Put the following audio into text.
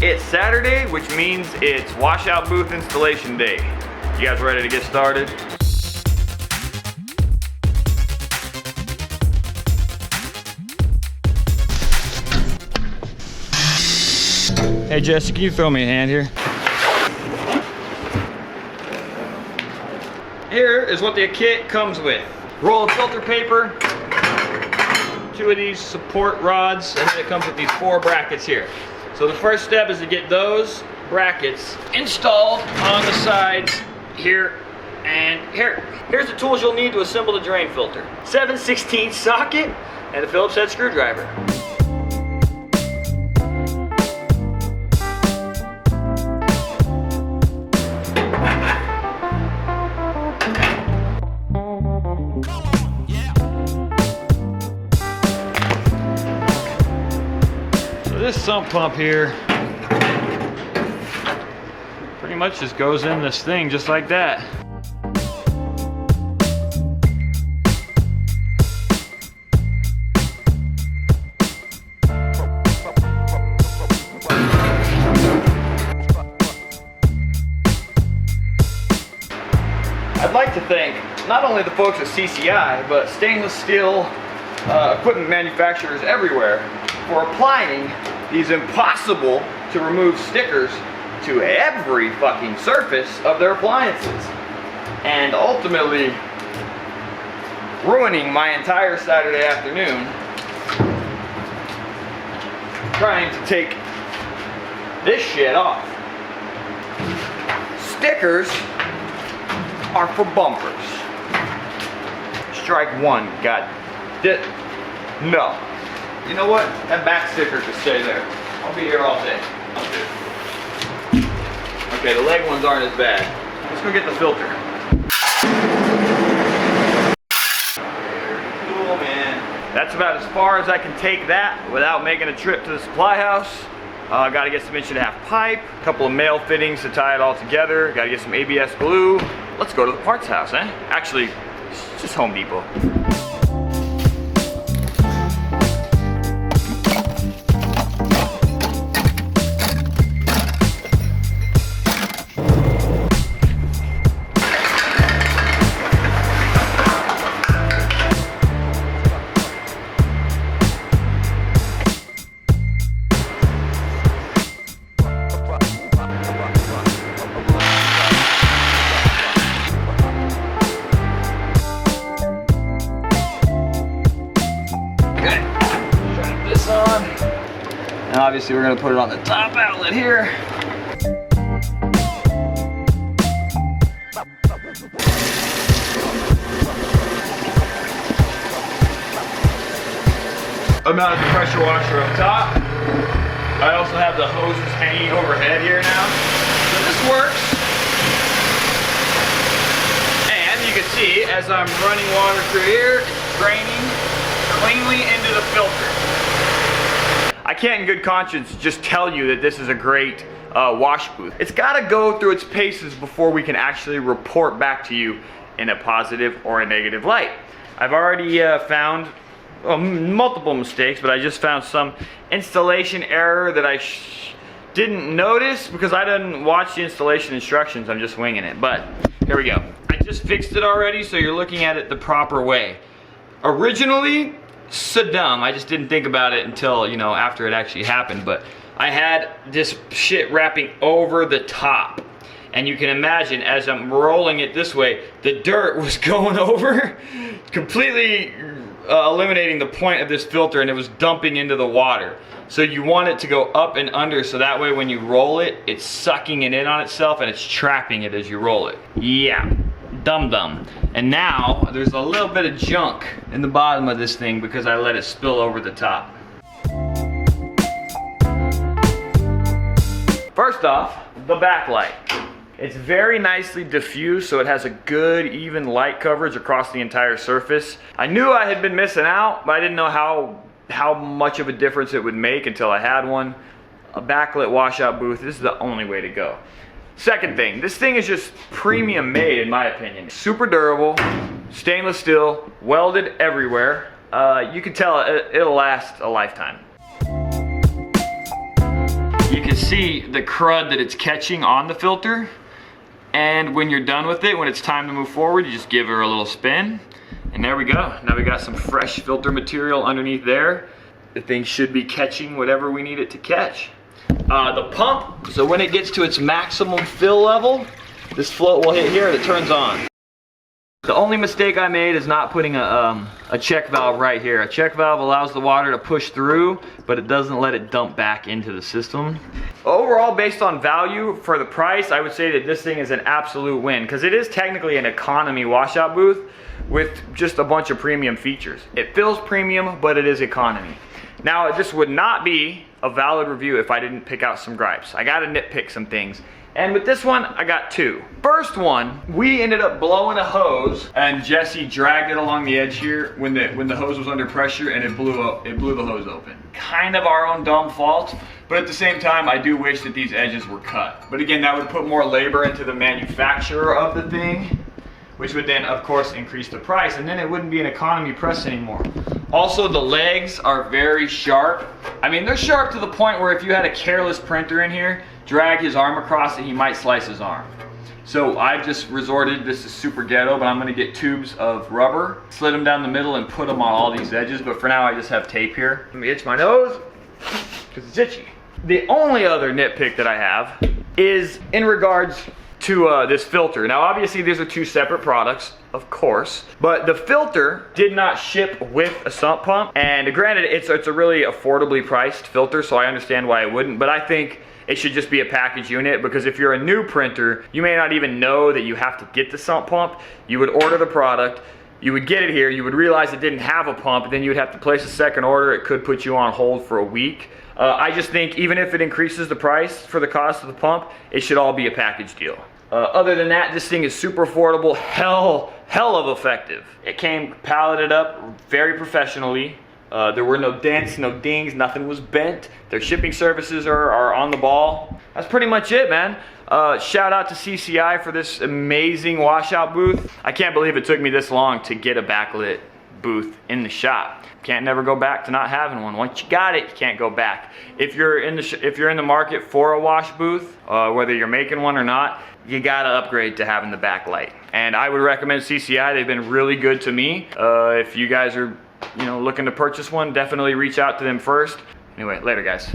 It's Saturday, which means it's washout booth installation day. You guys ready to get started? Hey Jesse, can you throw me a hand here? Here is what the kit comes with. Roll of filter paper, 2 of these support rods, and then it comes with these 4 brackets here. So the first step is to get those brackets installed on the sides here and here. Here's the tools you'll need to assemble the drain filter. 7/16 socket and a Phillips head screwdriver. This sump pump here pretty much just goes in this thing just like that. I'd like to thank not only the folks at CCI, but stainless steel equipment manufacturers everywhere for applying these impossible to remove stickers to every fucking surface of their appliances, and ultimately ruining my entire Saturday afternoon trying to take this shit off. Stickers are for bumpers. Strike one, God. No. You know what? That back sticker can stay there. I'll be here all day. Okay, the leg ones aren't as bad. Let's go get the filter. Very cool, man. That's about as far as I can take that without making a trip to the supply house. Got to get some 1.5" pipe, a couple of male fittings to tie it all together. Got to get some ABS glue. Let's go to the parts house, eh? Actually, it's just Home Depot. And obviously we're going to put it on the top outlet here. I mounted the pressure washer up top. I also have the hoses hanging overhead here now. So this works. And you can see as I'm running water through here, it's draining cleanly into the filter. I can't in good conscience just tell you that this is a great wash booth. It's got to go through its paces before we can actually report back to you in a positive or a negative light. I've already found multiple mistakes, but I just found some installation error that I didn't notice because I didn't watch the installation instructions. I'm just winging it, but here we go. I just fixed it already, so you're looking at it the proper way. Originally, so dumb. I just didn't think about it until, you know, after it actually happened. But I had this shit wrapping over the top. And you can imagine as I'm rolling it this way, the dirt was going over, completely eliminating the point of this filter, and it was dumping into the water. So you want it to go up and under, so that way when you roll it, it's sucking it in on itself and it's trapping it as you roll it. Yeah. Dum-dum. And now there's a little bit of junk in the bottom of this thing because I let it spill over the top. First off, the backlight. It's very nicely diffused, so it has a good even light coverage across the entire surface. I knew I had been missing out, but I didn't know how much of a difference it would make until I had one. A backlit washout booth, this is the only way to go. Second thing, this thing is just premium made in my opinion. Super durable, stainless steel, welded everywhere. You can tell it'll last a lifetime. you can see the crud that it's catching on the filter. And when you're done with it, when it's time to move forward, you just give her a little spin. And there we go. Now we got some fresh filter material underneath there. The thing should be catching whatever we need it to catch. The pump, so when it gets to its maximum fill level, this float will hit here and it turns on. The only mistake I made is not putting a check valve right here. A check valve allows the water to push through, but it doesn't let it dump back into the system. Overall, based on value for the price, I would say that this thing is an absolute win, because it is technically an economy washout booth with just a bunch of premium features. It feels premium, but it is economy. Now, this would not be a valid review if I didn't pick out some gripes. I gotta nitpick some things. And with this one, I got two. First one, we ended up blowing a hose, and Jesse dragged it along the edge here when the hose was under pressure, and it blew the hose open. Kind of our own dumb fault, but at the same time, I do wish that these edges were cut. But again, that would put more labor into the manufacturer of the thing, which would then, of course, increase the price, and then it wouldn't be an economy press anymore. Also, the legs are very sharp. I mean, they're sharp to the point where if you had a careless printer in here, drag his arm across it, he might slice his arm. So I've just resorted, this is super ghetto, but I'm gonna get tubes of rubber, slit them down the middle and put them on all these edges, but for now I just have tape here. Let me itch my nose, because it's itchy. The only other nitpick that I have is in regards to this filter. Now obviously these are two separate products, of course, but the filter did not ship with a sump pump, and granted it's a really affordably priced filter, so I understand why it wouldn't, but I think it should just be a package unit, because if you're a new printer, you may not even know that you have to get the sump pump. You would order the product, you would get it here, you would realize it didn't have a pump, then you would have to place a second order. It could put you on hold for a week. I just think even if it increases the price for the cost of the pump, it should all be a package deal. Other than that, this thing is super affordable, hell of effective. It came palleted up very professionally. There were no dents, no dings, nothing was bent. Their shipping services are on the ball. That's pretty much it, man. Shout out to CCI for this amazing washout booth. I can't believe it took me this long to get a backlit booth in the shop. Can't never go back to not having one. Once you got it, you can't go back. If you're in the market for a wash booth, whether you're making one or not, you gotta upgrade to having the backlight. And I would recommend CCI. They've been really good to me. If you guys are looking to purchase one, definitely reach out to them first. Anyway, later guys.